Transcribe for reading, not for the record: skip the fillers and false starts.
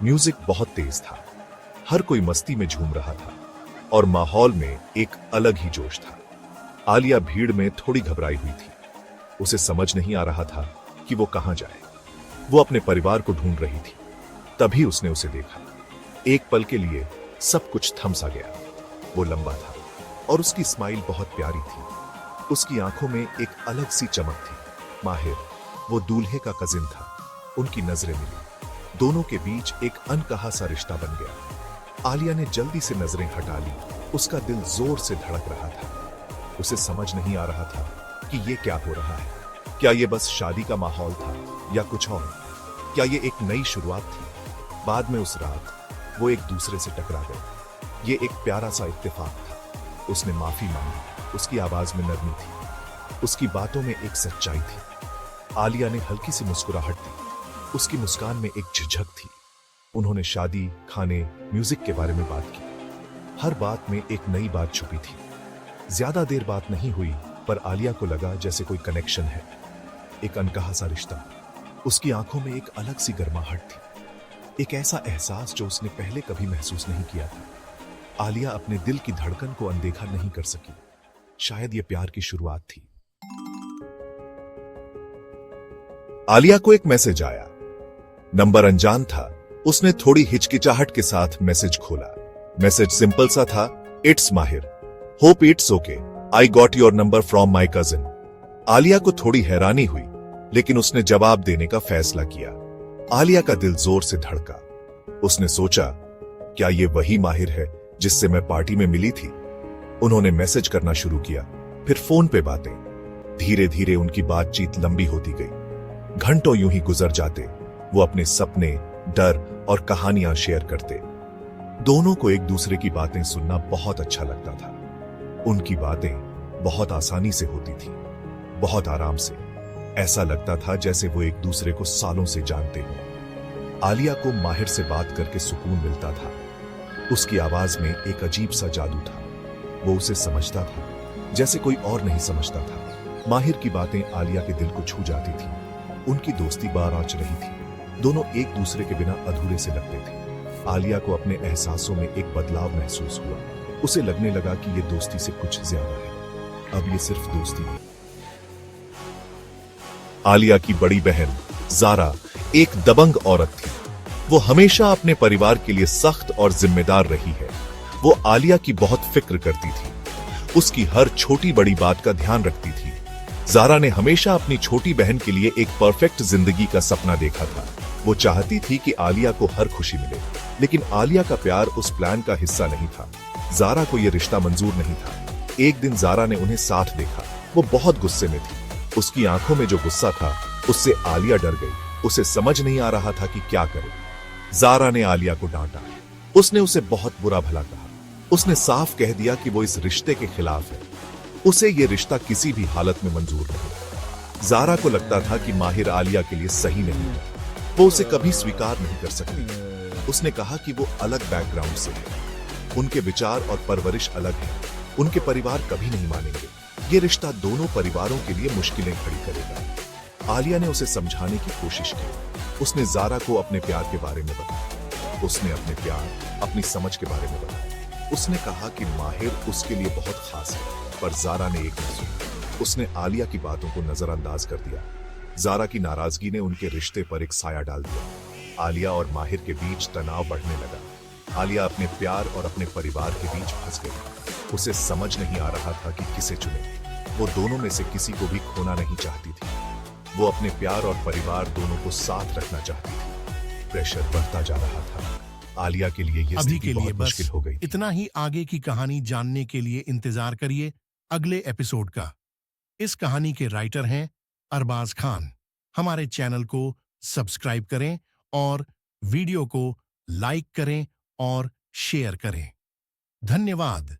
Music बहुत तेज था, हर कोई मस्ती में झूम रहा था और माहौल में एक अलग ही जोश था। आलिया भीड़ में थोड़ी घबराई हुई थी। उसे समझ नहीं आ रहा था कि वो कहां जाए। वो अपने परिवार को ढूंढ रही थी। तभी उसने उसे देखा। एक पल के लिए सब कुछ थम सा गया। वो लंबा था और उसकी स्माइल बहुत प्यारी थी। उसकी आंखों में एक अलग सी चमक थी। माहिर, वो दूल्हे का कजिन था। उनकी नजरें मिली। दोनों के बीच एक अनकहा सा रिश्ता बन गया। आलिया ने जल्दी से नजरें हटा ली। उसका दिल जोर से धड़क रहा था। उसे समझ नहीं आ रहा था कि ये क्या हो रहा है। क्या ये बस शादी का माहौल था या कुछ और? क्या ये एक नई शुरुआत थी? बाद में उस रात वो एक दूसरे से टकरा गए। ये एक प्यारा सा इत्तेफाक था। उसने माफी मांगी। उसकी आवाज में नरमी थी। उसकी बातों में एक सच्चाई थी। आलिया ने हल्की सी मुस्कुराहट दी। उसकी मुस्कान में एक झिझक थी। उन्होंने शादी, खाने, म्यूजिक के बारे में बात की। हर बात में एक नई बात छुपी थी। ज्यादा देर बात नहीं हुई, पर आलिया को लगा जैसे कोई कनेक्शन है, एक अनकहा सा रिश्ता। उसकी आंखों में एक अलग सी गर्माहट थी, एक ऐसा एहसास जो उसने पहले कभी महसूस नहीं किया था। आलिया अपने दिल की धड़कन को अनदेखा नहीं कर सकी। शायद यह प्यार की शुरुआत थी। आलिया को एक मैसेज आया। नंबर अनजान था। उसने थोड़ी हिचकिचाहट के साथ मैसेज खोला। मैसेज सिंपल सा था, इट्स माहिर, hope it's okay, I got your number from my cousin. Alia को थोड़ी हैरानी हुई, लेकिन उसने जवाब देने का फैसला किया। आलिया का दिल जोर से धड़का। उसने सोचा, क्या ये वही माहिर है जिससे मैं पार्टी में मिली थी? उन्होंने मैसेज करना शुरू किया, फिर फोन पे बातें। धीरे धीरे उनकी बातचीत लंबी होती गई। घंटों यूं ही गुजर जाते। वो अपने सपने, डर और कहानियां शेयर करते। दोनों को एक दूसरे की बातें सुनना बहुत अच्छा लगता था। उनकी बातें बहुत आसानी से होती थी, बहुत आराम से। ऐसा लगता था जैसे वो एक दूसरे को सालों से जानते हों। आलिया को माहिर से बात करके सुकून मिलता था। उसकी आवाज में एक अजीब सा जादू था। वो उसे समझता था जैसे कोई और नहीं समझता था। माहिर की बातें आलिया के दिल को छू जाती थी। उनकी दोस्ती बाराच रही थी। दोनों एक दूसरे के बिना अधूरे से लगते थे। आलिया को अपने एहसासों में एक बदलाव महसूस हुआ। उसे लगने लगा कि ये दोस्ती से कुछ ज्यादा है। अब ये सिर्फ दोस्ती नहीं। आलिया की बड़ी बहन ज़ारा एक दबंग औरत थी। वो हमेशा अपने परिवार के लिए सख्त और जिम्मेदार रही है। वो आलिया की बहुत फिक्र करती थी। उसकी हर छोटी बड़ी बात का ध्यान रखती थी। ज़ारा ने हमेशा अपनी छोटी बहन के लिए एक परफेक्ट जिंदगी का सपना देखा था। वो चाहती थी कि आलिया को हर खुशी मिले, लेकिन आलिया का प्यार उस प्लान का हिस्सा नहीं था। ज़ारा को यह रिश्ता मंजूर नहीं था। एक दिन ज़ारा ने उन्हें साथ देखा। वो बहुत गुस्से में थी। उसकी आंखों में जो गुस्सा था, उससे आलिया डर गई। उसे समझ नहीं आ रहा था कि क्या करे। ज़ारा ने आलिया को डांटा। उसने उसे बहुत बुरा भला कहा। उसने साफ कह दिया कि वो इस रिश्ते के खिलाफ है। उसे यह रिश्ता किसी भी हालत में मंजूर नहीं। ज़ारा को लगता था कि माहिर आलिया के लिए सही नहीं है। वो उसे कभी स्वीकार नहीं कर सकती। उसने कहा कि वो अलग बैकग्राउंड से है। उनके विचार और परवरिश अलग है। उनके परिवार कभी नहीं मानेंगे। ये रिश्ता दोनों परिवारों के लिए मुश्किलें खड़ी करेगा। आलिया ने उसे समझाने की कोशिश की। उसने ज़ारा को अपने प्यार के बारे में बताया। उसने अपने प्यार, अपनी समझ के बारे में बताया। उसने कहा कि माहिर उसके लिए बहुत खास है, पर ज़ारा ने एक न सुनी। उसने आलिया की बातों को नजरअंदाज कर दिया। ज़ारा की नाराजगी ने उनके रिश्ते पर एक साया डाल दिया। आलिया और माहिर के बीच तनाव बढ़ने लगा। आलिया अपने प्यार और अपने परिवार के बीच फंस गई। उसे समझ नहीं आ रहा था कि किसे चुने। वो दोनों में से किसी को भी खोना नहीं चाहती थी। वो अपने प्यार और परिवार दोनों को साथ रखना चाहती थी। प्रेशर बढ़ता जा रहा था। आलिया के लिए ये अभी स्थिति के लिए बहुत मुश्किल बस हो गई थी। इतना ही। आगे की कहानी जानने के लिए इंतजार करिए अगले एपिसोड का। इस कहानी के राइटर हैं अरबाज खान। हमारे चैनल को सब्सक्राइब करें और वीडियो को लाइक करें और शेयर करें। धन्यवाद।